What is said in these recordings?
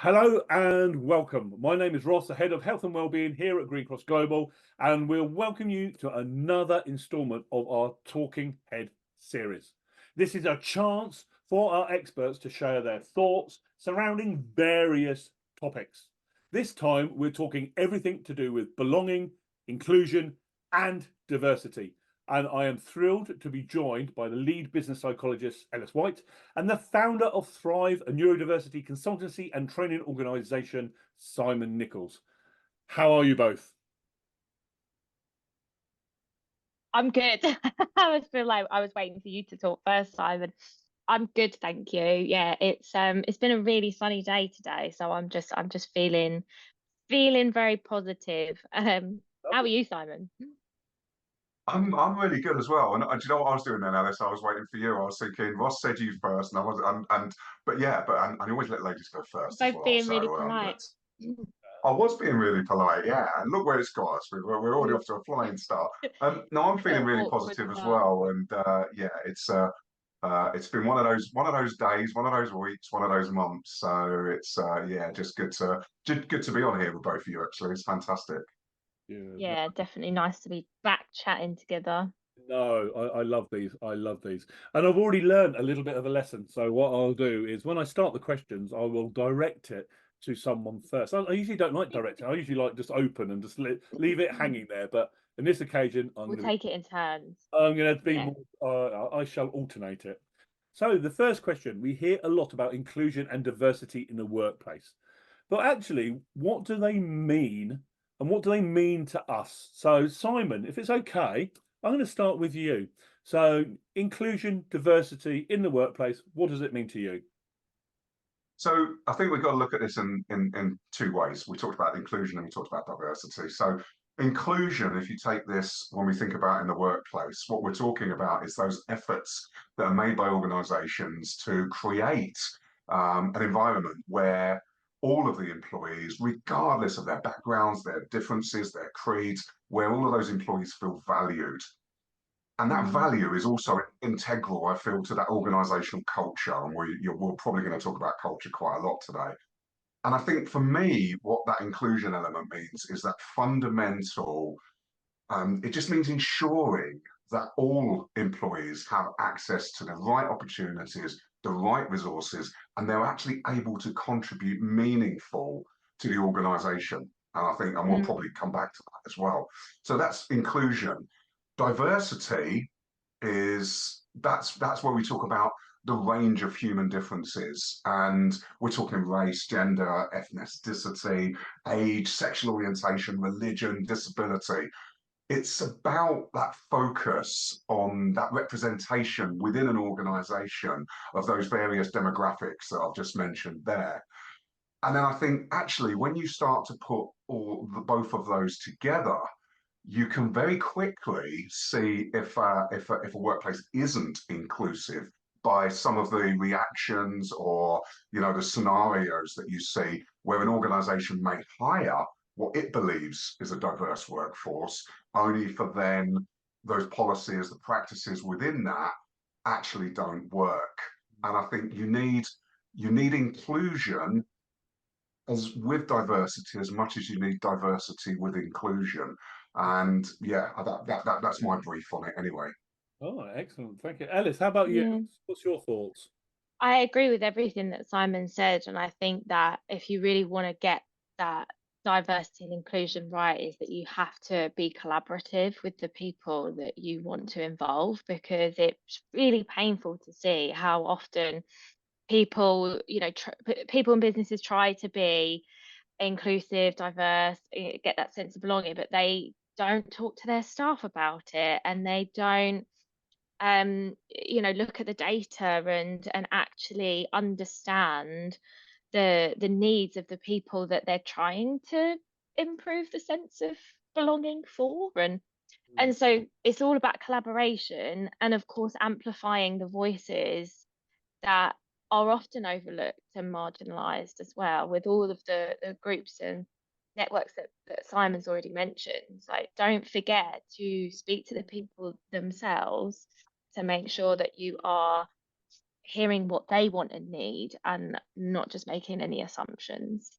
Hello and welcome. My name is Ross, the Head of Health and Wellbeing here at Green Cross Global, and we'll welcome you to another instalment of our Talking Head series. This is a chance for our experts to share their thoughts surrounding various topics. This time, we're talking everything to do with belonging, inclusion, and diversity. And I am thrilled to be joined by the lead business psychologist, Ellice Whyte, and the founder of Thrive, a neurodiversity consultancy and training organisation, Simon Nichols. How are you both? I'm good. I feel like I was waiting for you to talk first, Simon. I'm good, thank you. Yeah, it's been a really sunny day today, so I'm just feeling very positive. How are you, Simon? I'm really good as well. And do you know what I was doing then, Alice? I was waiting for you. I was thinking Ross said you first, and I was but yeah, I always let ladies go first as Both well. being really So polite. I was being really polite, yeah. And look where it's got us. We're already off to a flying start. No, I'm feeling Little really awkward positive as start. well. And yeah, it's been one of those days, one of those weeks, one of those months. So it's yeah, just good to be on here with both of you. Actually, it's fantastic. Yeah, definitely nice to be back chatting together. No, I love these. I love these. And I've already learned a little bit of a lesson. So what I'll do is when I start the questions, I will direct it to someone first. I usually don't like directing. I usually like just open and just leave it hanging there. But in this occasion, We'll take it in turns. I'm going to be Yeah. more, I shall alternate it. So the first question, we hear a lot about inclusion and diversity in the workplace. But actually, what do they mean and what do they mean to us? So Simon, if it's okay, I'm going to start with you. So inclusion, diversity in the workplace, what does it mean to you? So I think we've got to look at this in two ways. We talked about inclusion and we talked about diversity. So inclusion, if you take this when we think about in the workplace, what we're talking about is those efforts that are made by organizations to create an environment where all of the employees, regardless of their backgrounds, their differences, their creeds, where all of those employees feel valued. And that value is also integral, I feel, to that organizational culture. And we're probably going to talk about culture quite a lot today. And I think for me, what that inclusion element means is that fundamental, it just means ensuring that all employees have access to the right opportunities, the right resources, and they're actually able to contribute meaningful to the organization. And we'll probably come back to that as well. So that's inclusion. Diversity is that's where we talk about the range of human differences, and we're talking race, gender, ethnicity, age, sexual orientation, religion, disability. It's about that focus on that representation within an organization of those various demographics that I've just mentioned there. And then I think actually when you start to put both of those together, you can very quickly see if a workplace isn't inclusive by some of the reactions or the scenarios that you see where an organization may hire what it believes is a diverse workforce, only for then those policies, the practices within that actually don't work. And I think you need inclusion as with diversity as much as you need diversity with inclusion. And yeah, that's my brief on it anyway. Oh, excellent. Thank you. Ellice, how about you? Yeah. What's your thoughts? I agree with everything that Simon said, and I think that if you really want to get that diversity and inclusion right, is that you have to be collaborative with the people that you want to involve, because it's really painful to see how often people, people and businesses try to be inclusive, diverse, get that sense of belonging, but they don't talk to their staff about it, and they don't look at the data and actually understand the needs of the people that they're trying to improve the sense of belonging for. And so it's all about collaboration, and of course amplifying the voices that are often overlooked and marginalized as well, with all of the groups and networks that Simon's already mentioned. Like, don't forget to speak to the people themselves to make sure that you are hearing what they want and need and not just making any assumptions.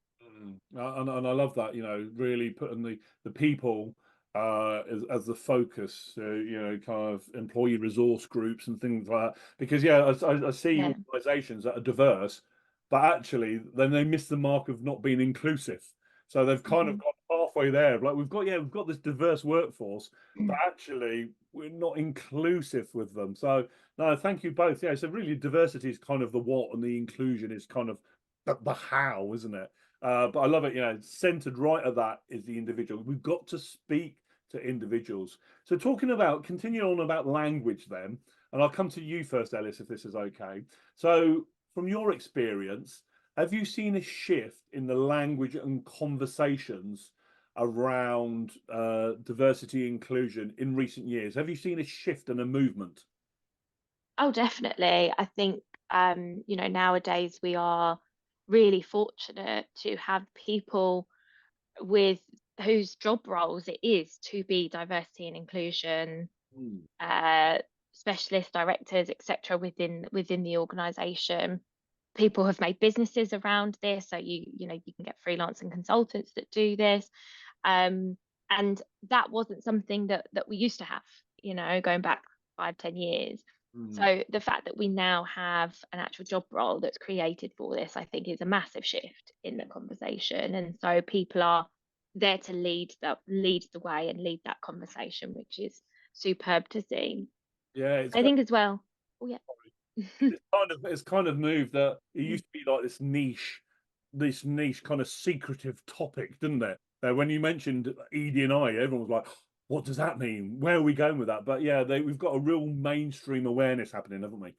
And I love that, really putting the people as the focus, kind of employee resource groups and things like that. Because I see Yeah. organisations that are diverse, but actually then they miss the mark of not being inclusive. So they've kind of Mhm. gone halfway there. Like we've got this diverse workforce, but actually we're not inclusive with them. So no, thank you both. Yeah, so really diversity is kind of the what, and the inclusion is kind of the how, isn't it? But I love it, centered right at that is the individual. We've got to speak to individuals. So continue on about language then, and I'll come to you first, Ellice, if this is okay. So from your experience, have you seen a shift in the language and conversations around diversity inclusion in recent years? Have you seen a shift and a movement? Oh, definitely. I think, nowadays we are really fortunate to have people with whose job roles it is to be diversity and inclusion Mm. uh, specialist directors, etc., within the organisation. People have made businesses around this, so you can get freelance and consultants that do this, um, and that wasn't something that we used to have, going back 5-10 years. Mm. So the fact that we now have an actual job role that's created for this, I think, is a massive shift in the conversation, and so people are there to lead the way and lead that conversation, which is superb to see. Yeah, it's I think as well. Oh yeah. it's kind of moved that it Mm. used to be like this niche kind of secretive topic, didn't it? When you mentioned ED&I, everyone was like, "What does that mean? Where are we going with that?" But yeah, we've got a real mainstream awareness happening, haven't we?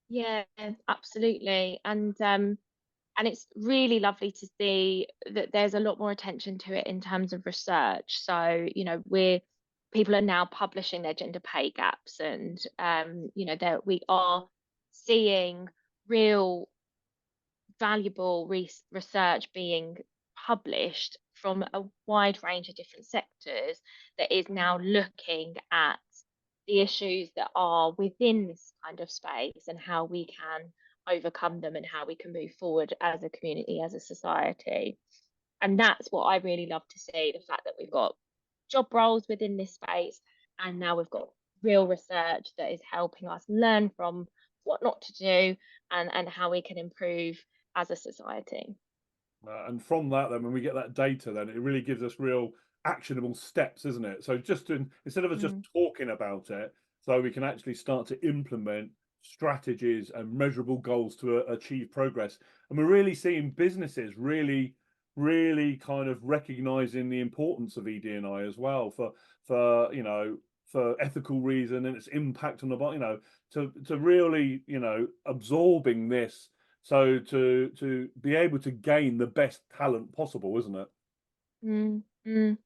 Yeah, absolutely. And it's really lovely to see that there's a lot more attention to it in terms of research. So, we're people are now publishing their gender pay gaps, and that we are seeing real valuable research being published from a wide range of different sectors that is now looking at the issues that are within this kind of space and how we can overcome them and how we can move forward as a community, as a society. And that's what I really love to see, the fact that we've got job roles within this space, and now we've got real research that is helping us learn from what not to do and how we can improve as a society. And from that, then when we get that data, then it really gives us real actionable steps, isn't it? So instead of us just Mm, talking about it, so we can actually start to implement strategies and measurable goals to achieve progress. And we're really seeing businesses really kind of recognizing the importance of ED&I as well for ethical reason and its impact on the body, to really absorbing this, so to be able to gain the best talent possible, isn't it?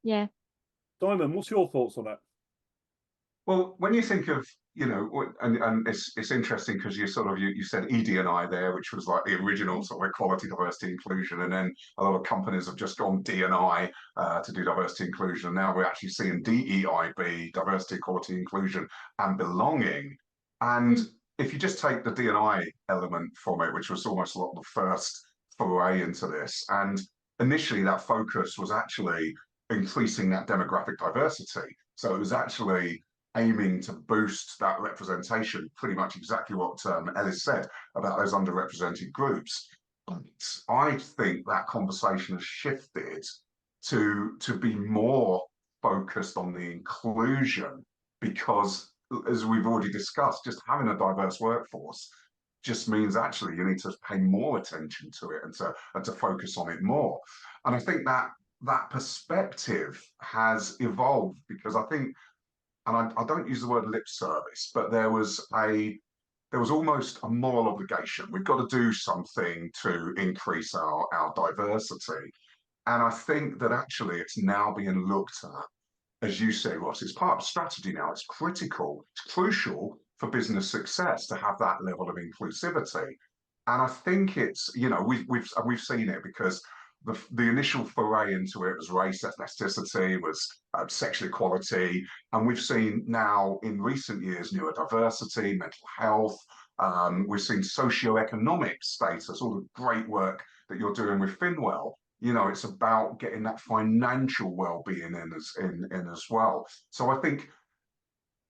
yeah. Simon, what's your thoughts on that? Well, when you think of, and it's interesting because you said ED&I there, which was like the original Mm, sort of equality, diversity, inclusion, and then a lot of companies have just gone D&I to do diversity, inclusion. And now we're actually seeing DEIB, diversity, equality, inclusion, and belonging. And mm, if you just take the D&I element from it, which was almost like the first foray into this, and initially that focus was actually increasing that demographic diversity. So it was actually aiming to boost that representation, pretty much exactly what Ellis said about those underrepresented groups. But I think that conversation has shifted to be more focused on the inclusion, because, as we've already discussed, just having a diverse workforce just means actually you need to pay more attention to it and to focus on it more. And I think that perspective has evolved, because I think, and I don't use the word lip service, but there was almost a moral obligation. We've got to do something to increase our diversity. And I think that actually it's now being looked at, as you say, Ross, it's part of strategy now. It's critical, it's crucial for business success to have that level of inclusivity. And I think it's, we've seen it, because the initial foray into it was race, ethnicity, was sexual equality, and we've seen now in recent years neurodiversity, mental health, We've seen socioeconomic status, all the great work that you're doing with Finwell. You know, it's about getting that financial well-being in as well. So I think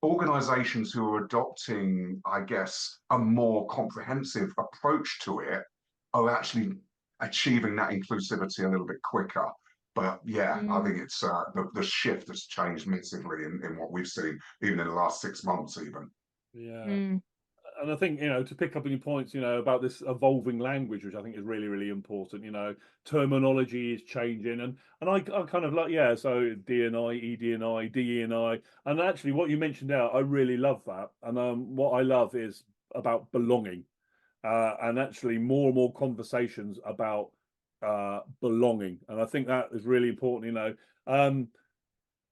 organizations who are adopting, I guess, a more comprehensive approach to it are actually achieving that inclusivity a little bit quicker. But yeah, I think it's the shift has changed massively in what we've seen, even in the last 6 months, even. Yeah. And I think, you know, to pick up on your points, you know, about this evolving language, which I think is really, really important. You know, terminology is changing, and I kind of like, yeah, so D&I, ED&I, DE&I, and actually what you mentioned there, I really love that. And what I love is about belonging, and actually more and more conversations about belonging, and I think that is really important. You know,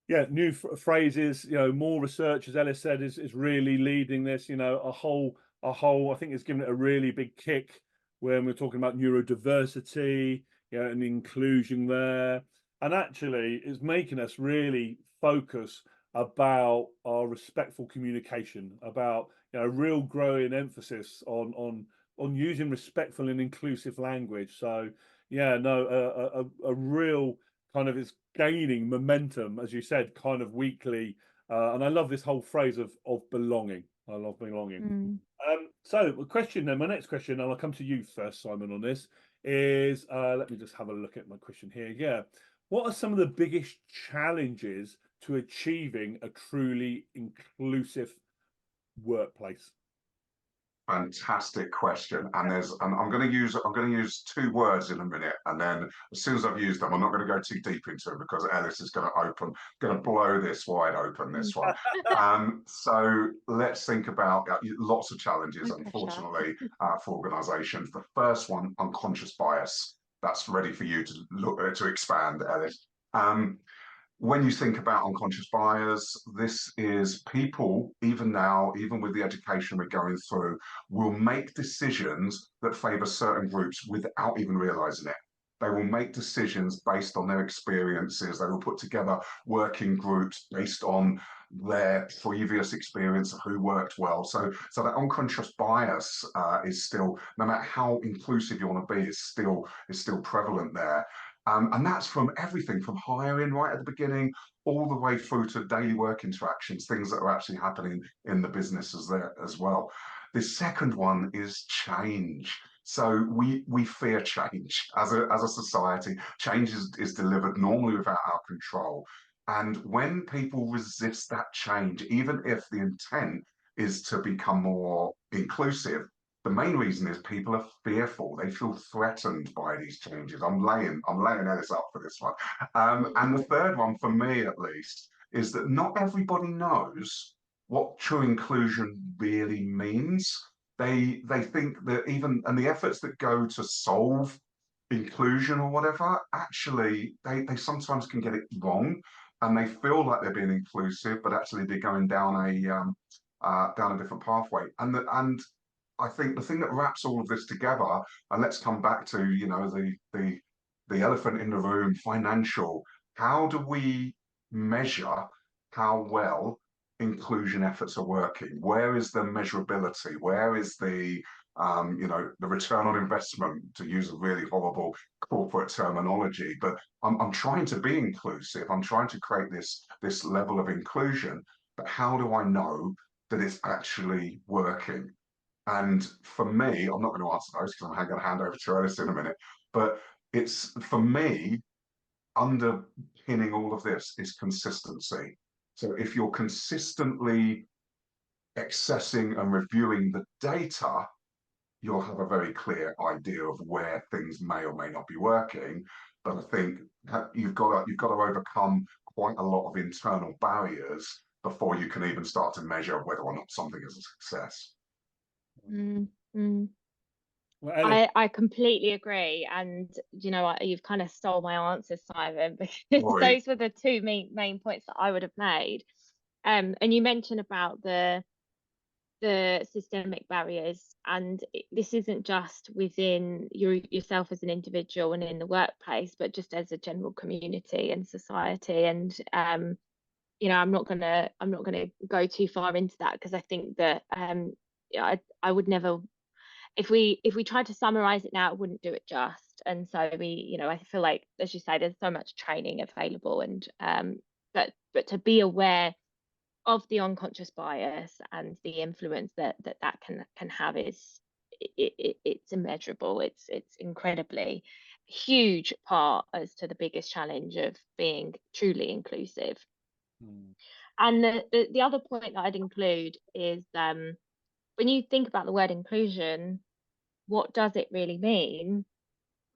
yeah, new phrases, you know, more research, as Ellis said, is really leading this. You know, a whole, I think it's given it a really big kick when we're talking about neurodiversity, you know, and inclusion there, and actually it's making us really focus about our respectful communication, about, you know, real growing emphasis on using respectful and inclusive language. So yeah, no, a real kind of is gaining momentum, as you said, kind of weekly. And I love this whole phrase of belonging. I love belonging. So the question then, my next question, and I'll come to you first, Simon, on this, is let me just have a look at my question here. Yeah. What are some of the biggest challenges to achieving a truly inclusive workplace? Fantastic question, and I'm going to use 2 words in a minute, and then as soon as I've used them, I'm not going to go too deep into it because Ellis is going to blow this wide open. This one. So let's think about lots of challenges, unfortunately, for organisations. The first one, unconscious bias. That's ready for you to look to expand, Ellis. When you think about unconscious bias, this is people, even now, even with the education we're going through, will make decisions that favour certain groups without even realising it. They will make decisions based on their experiences. They will put together working groups based on their previous experience of who worked well. So that unconscious bias is still, no matter how inclusive you want to be, is still prevalent there. And that's from everything from hiring right at the beginning all the way through to daily work interactions, things that are actually happening in the businesses there as well. The second one is change. So we fear change as a society. Change is delivered normally without our control. And when people resist that change, even if the intent is to become more inclusive, the main reason is people are fearful. They feel threatened by these changes. I'm laying Ellis up for this one. And the third one, for me at least, is that not everybody knows what true inclusion really means. They think that and the efforts that go to solve inclusion or whatever, actually they sometimes can get it wrong, and they feel like they're being inclusive, but actually they're going down a different pathway. And I think the thing that wraps all of this together, and let's come back to, you know, the elephant in the room, financial. How do we measure how well inclusion efforts are working? Where is the measurability? Where is the you know, the return on investment, to use a really horrible corporate terminology? But I'm trying to be inclusive. I'm trying to create this level of inclusion. But how do I know that it's actually working? And for me, I'm not going to answer those because I'm going to hand over to Ellis in a minute. But it's, for me, underpinning all of this is consistency. So if you're consistently accessing and reviewing the data, you'll have a very clear idea of where things may or may not be working. But I think you've got to overcome quite a lot of internal barriers before you can even start to measure whether or not something is a success. Well, I completely agree, and you know, you've kind of stole my answers, Simon, because those were the 2 main points that I would have made. And you mentioned about the systemic barriers, and this isn't just within yourself as an individual and in the workplace, but just as a general community and society. And you know, I'm not gonna go too far into that, because I think that I would never, if we tried to summarize it now, it wouldn't do it just. And so I feel like, as you say, there's so much training available, and but to be aware of the unconscious bias and the influence that can have is it's immeasurable. It's incredibly huge part as to the biggest challenge of being truly inclusive. And the other point that I'd include is, when you think about the word inclusion, what does it really mean?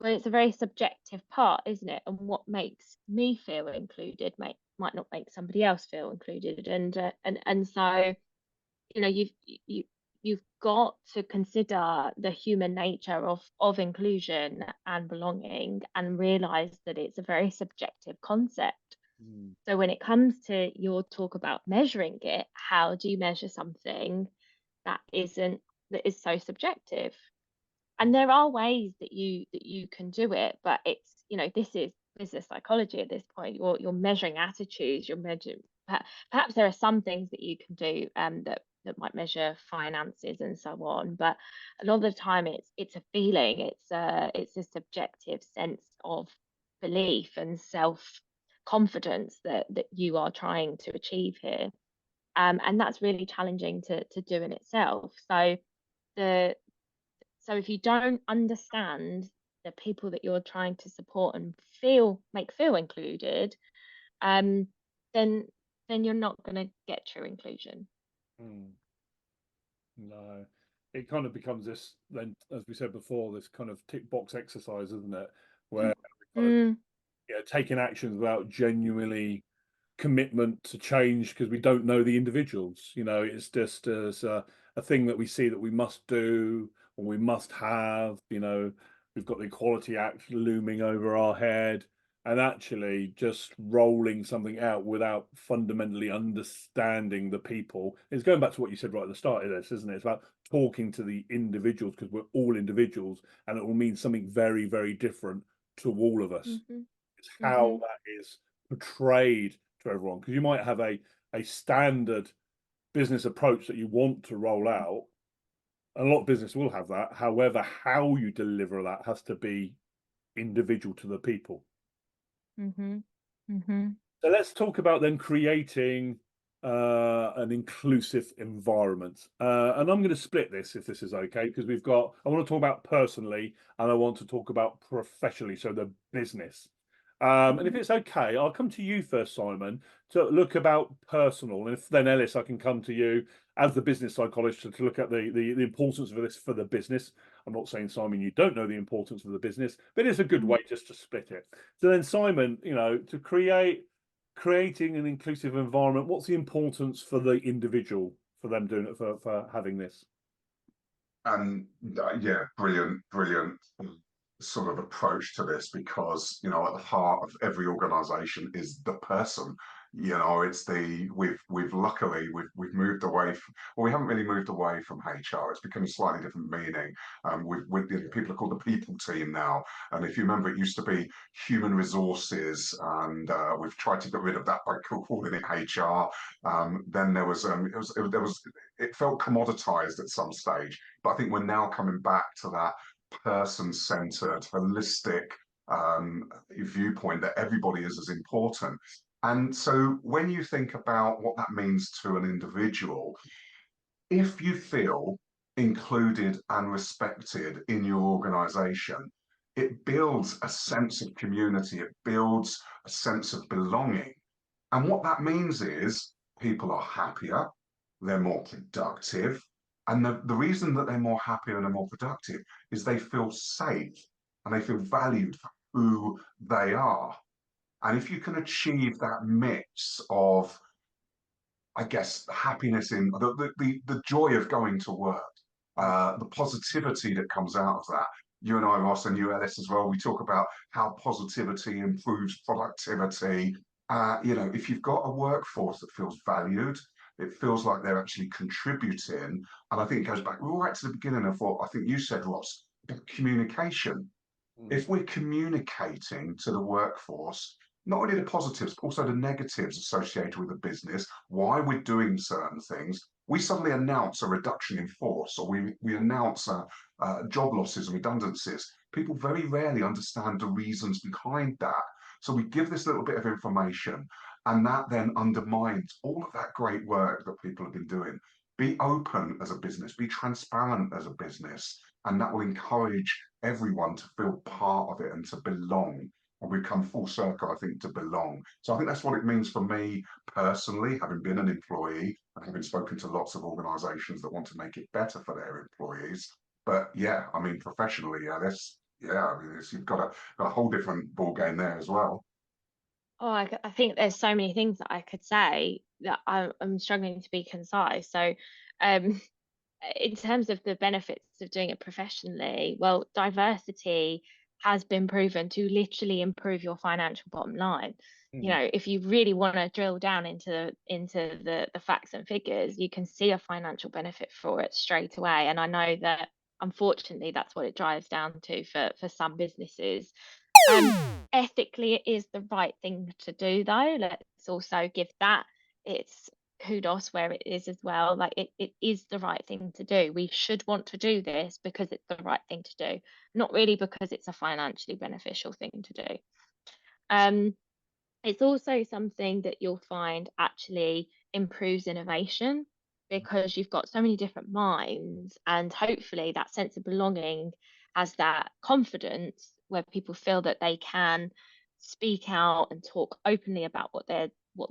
Well, it's a very subjective part, isn't it? And what makes me feel included might not make somebody else feel included. And so, you've got to consider the human nature of inclusion and belonging, and realize that it's a very subjective concept. So when it comes to your talk about measuring it, how do you measure something that is so subjective? And there are ways that you can do it, but it's, this is business psychology at this point. You're measuring attitudes, you're measuring, perhaps there are some things that you can do that might measure finances and so on, but a lot of the time it's a feeling, it's a subjective sense of belief and self confidence that you are trying to achieve here. And that's really challenging to do in itself. So if you don't understand the people that you're trying to support and make feel included, then you're not going to get true inclusion. No, it kind of becomes this, then, as we said before, this kind of tick box exercise, isn't it? Where taking actions without genuinely commitment to change, because we don't know the individuals. It's just as a thing that we see that we must do or we must have. We've got the Equality Act looming over our head, and actually just rolling something out without fundamentally understanding the people. It's going back to what you said right at the start of this, isn't it? It's about talking to the individuals, because we're all individuals, and it will mean something very, very different to all of us. It's how that is portrayed to everyone, because you might have a standard business approach that you want to roll out, and a lot of business will have that. However, how you deliver that has to be individual to the people. So let's talk about then creating an inclusive environment, and I'm going to split this, if this is okay, because I want to talk about personally and I want to talk about professionally, so the business. And if it's okay, I'll come to you first, Simon, to look about personal, and if then Ellice, I can come to you as the business psychologist to look at the importance of this for the business. I'm not saying, Simon, you don't know the importance of the business, but it's a good way just to split it. So then, Simon, to creating an inclusive environment, what's the importance for the individual, for them doing it, for having this? Yeah, brilliant sort of approach to this, because at the heart of every organization is the person. It's we've luckily moved away from, well, we haven't really moved away from HR. It's become a slightly different meaning. People are called the people team now, and if you remember, it used to be human resources, and we've tried to get rid of that by calling it HR. Then there was it felt commoditized at some stage, but I think we're now coming back to that person-centered, holistic viewpoint that everybody is as important. And so when you think about what that means to an individual, if you feel included and respected in your organization, it builds a sense of community, it builds a sense of belonging. And what that means is people are happier, they're more productive. And the reason that they're more happier and they're more productive is they feel safe and they feel valued for who they are. And if you can achieve that mix of, I guess, happiness in the joy of going to work, the positivity that comes out of that. You and I, Ross, and you, Ellice, as well, we talk about how positivity improves productivity. If you've got a workforce that feels valued, it feels like they're actually contributing. And I think it goes back right to the beginning of what I think you said, Ross, communication. If we're communicating to the workforce, not only the positives, but also the negatives associated with the business, why we're doing certain things, we suddenly announce a reduction in force, or we announce job losses and redundancies. People very rarely understand the reasons behind that. So we give this little bit of information, and that then undermines all of that great work that people have been doing. Be open as a business, be transparent as a business, and that will encourage everyone to feel part of it and to belong. And we've come full circle, I think, to belong. So I think that's what it means for me personally, having been an employee and having spoken to lots of organisations that want to make it better for their employees. But yeah, I mean, professionally, I mean, you've got a whole different ball game there as well. Oh, I think there's so many things that I could say that I'm struggling to be concise. So, um, in terms of the benefits of doing it professionally, well, diversity has been proven to literally improve your financial bottom line. You Mm. know, if you really want to drill down into the facts and figures, you can see a financial benefit for it straight away. And I know that unfortunately that's what it drives down to for some businesses. Ethically, it is the right thing to do, though. Let's also give that its kudos where it is as well. Like it is the right thing to do. We should want to do this because it's the right thing to do, not really because it's a financially beneficial thing to do. Um, it's also something that you'll find actually improves innovation because you've got so many different minds, and hopefully that sense of belonging has that confidence where people feel that they can speak out and talk openly about what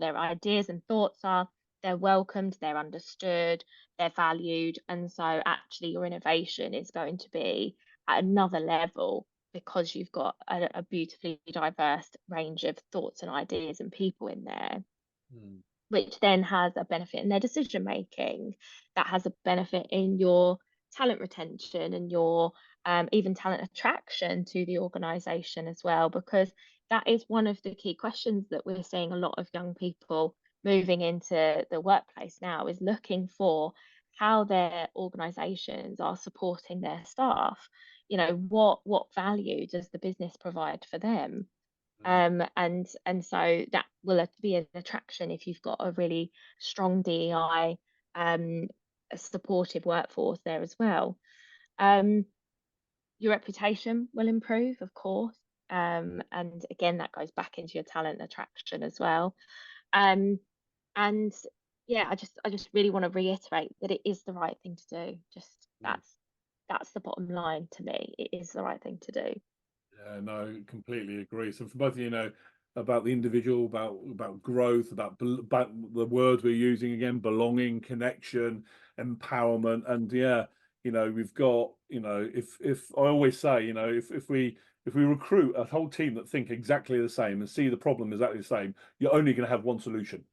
their ideas and thoughts are. They're welcomed, they're understood, they're valued, and so actually your innovation is going to be at another level because you've got a beautifully diverse range of thoughts and ideas and people in there, Mm. which then has a benefit in their decision making, that has a benefit in your talent retention and your even talent attraction to the organization as well, because that is one of the key questions that we're seeing a lot of young people moving into the workplace now, is looking for how their organizations are supporting their staff. You know, what value does the business provide for them? Mm. And so that will be an attraction if you've got a really strong DEI, a supportive workforce there as well. Um, your reputation will improve, of course. And again, that goes back into your talent attraction as well. Um, and yeah, I just really want to reiterate that it is the right thing to do. Just Mm. that's the bottom line to me. It is the right thing to do. Yeah, no, completely agree. So for both of you know about the individual, about growth, about the words we're using again, belonging, connection, empowerment, and yeah, we've got if I always say if we recruit a whole team that think exactly the same and see the problem exactly the same, you're only going to have one solution.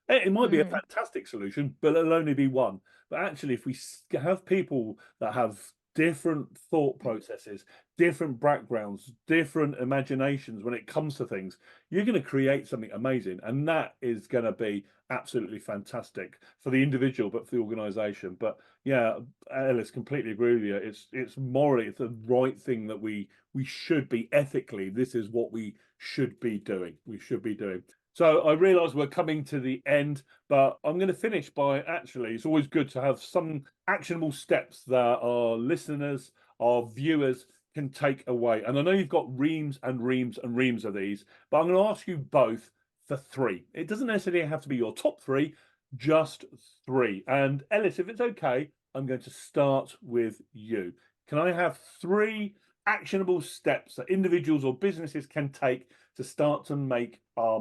It might be a Mm. fantastic solution, but it'll only be one. But actually, if we have people that have different thought processes, different backgrounds, different imaginations when it comes to things, you're going to create something amazing. And that is going to be absolutely fantastic for the individual, but for the organization. But yeah, Ellis, completely agree with you. It's morally, it's the right thing that we should be ethically. This is what we should be doing. We should be doing. So I realise we're coming to the end, but I'm going to finish by actually, it's always good to have some actionable steps that our listeners, our viewers can take away. And I know you've got reams and reams and reams of these, but I'm going to ask you both for three. It doesn't necessarily have to be your top three, just three. And Ellis, if it's okay, I'm going to start with you. Can I have three actionable steps that individuals or businesses can take to start to make our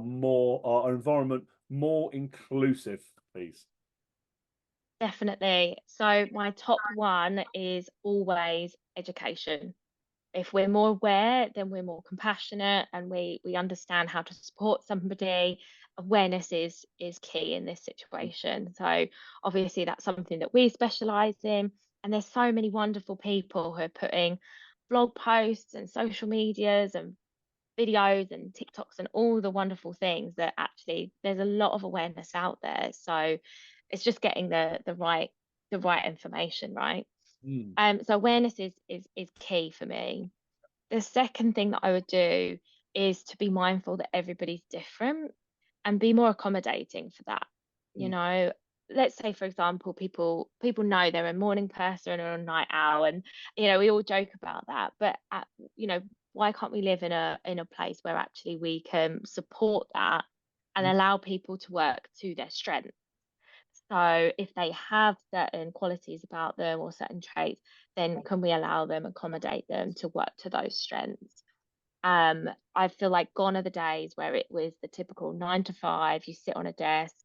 environment more inclusive, please? Definitely. So my top one is always education. If we're more aware, then we're more compassionate and we understand how to support somebody. Awareness is key in this situation. So obviously that's something that we specialize in. And there's so many wonderful people who are putting blog posts and social medias and videos and TikToks and all the wonderful things that actually there's a lot of awareness out there. So it's just getting the right information, right? Mm. So awareness is key for me. The second thing that I would do is to be mindful that everybody's different and be more accommodating for that. You Mm. know, let's say, for example, people know they're a morning person or a night owl, and we all joke about that. But why can't we live in a place where actually we can support that and Mm. allow people to work to their strengths? So if they have certain qualities about them or certain traits, then can we allow them, accommodate them to work to those strengths? I feel like gone are the days where it was the typical 9 to 5, you sit on a desk,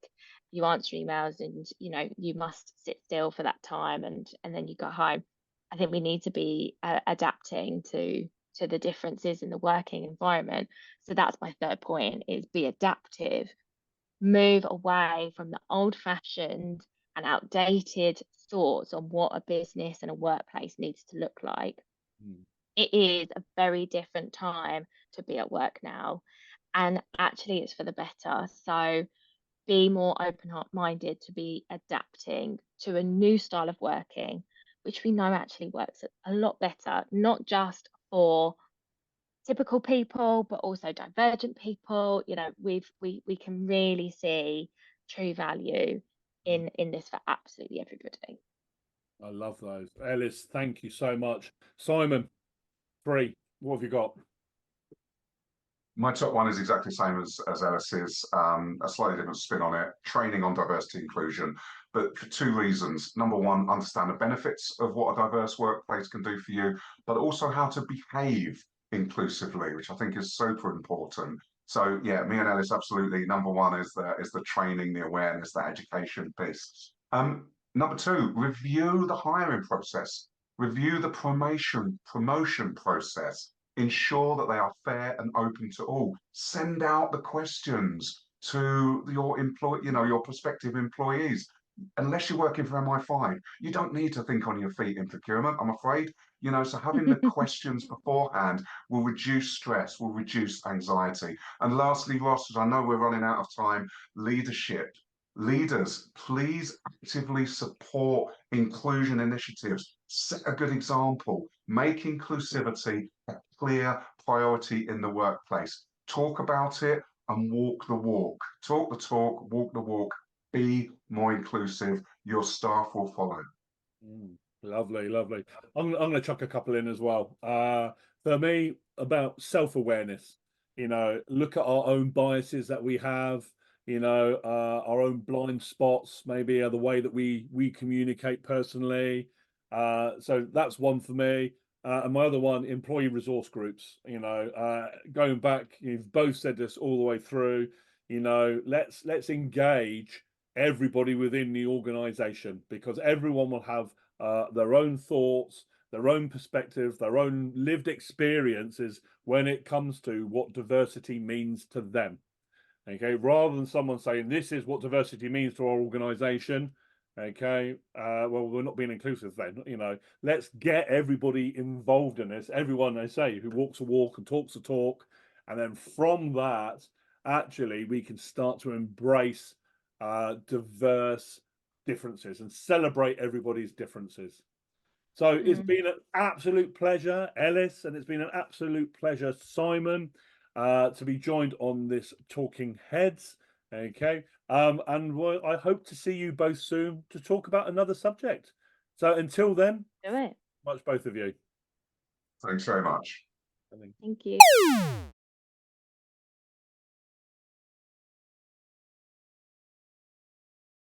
you answer emails, and you must sit still for that time, and then you go home. I think we need to be adapting to the differences in the working environment. So that's my third point: is be adaptive, move away from the old-fashioned and outdated thoughts on what a business and a workplace needs to look like. Mm. It is a very different time to be at work now, and actually it's for the better. So be more open-minded to be adapting to a new style of working, which we know actually works a lot better, not just for typical people, but also divergent people. We can really see true value in this for absolutely everybody. I love those. Ellis, thank you so much. Simon, 3, what have you got? My top one is exactly the same as Ellis's, a slightly different spin on it, training on diversity inclusion, but for 2 reasons. Number one, understand the benefits of what a diverse workplace can do for you, but also how to behave inclusively, which I think is super important. So yeah, me and Ellis, absolutely. Number one is the training, the awareness, the education piece. Number 2, review the hiring process, review the promotion process. Ensure that they are fair and open to all. Send out the questions to your your prospective employees. Unless you're working for MI5, you don't need to think on your feet in procurement, I'm afraid. So having the questions beforehand will reduce stress, will reduce anxiety. And lastly, Ross, as I know we're running out of time, leadership. Leaders, please actively support inclusion initiatives. Set a good example. Make inclusivity a clear priority in the workplace. Talk about it and walk the walk. Talk the talk, walk the walk. Be more inclusive. Your staff will follow. Lovely, lovely. I'm going to chuck a couple in as well. For me, about self-awareness. Look at our own biases that we have. Our own blind spots, maybe the way that we communicate personally. So that's one for me. And my other one, employee resource groups. Going back, you've both said this all the way through. Let's engage everybody within the organization, because everyone will have their own thoughts, their own perspective, their own lived experiences when it comes to what diversity means to them. Okay, rather than someone saying this is what diversity means to our organization. Okay, well, we're not being inclusive then. Let's get everybody involved in this. Everyone, they say, who walks a walk and talks a talk, and then from that, actually, we can start to embrace diverse differences and celebrate everybody's differences. So it's been an absolute pleasure, Ellis, and it's been an absolute pleasure, Simon, to be joined on this Talking Heads. Okay, and I hope to see you both soon to talk about another subject. So until then, Do it. much both of you. Thanks very much. Thank you.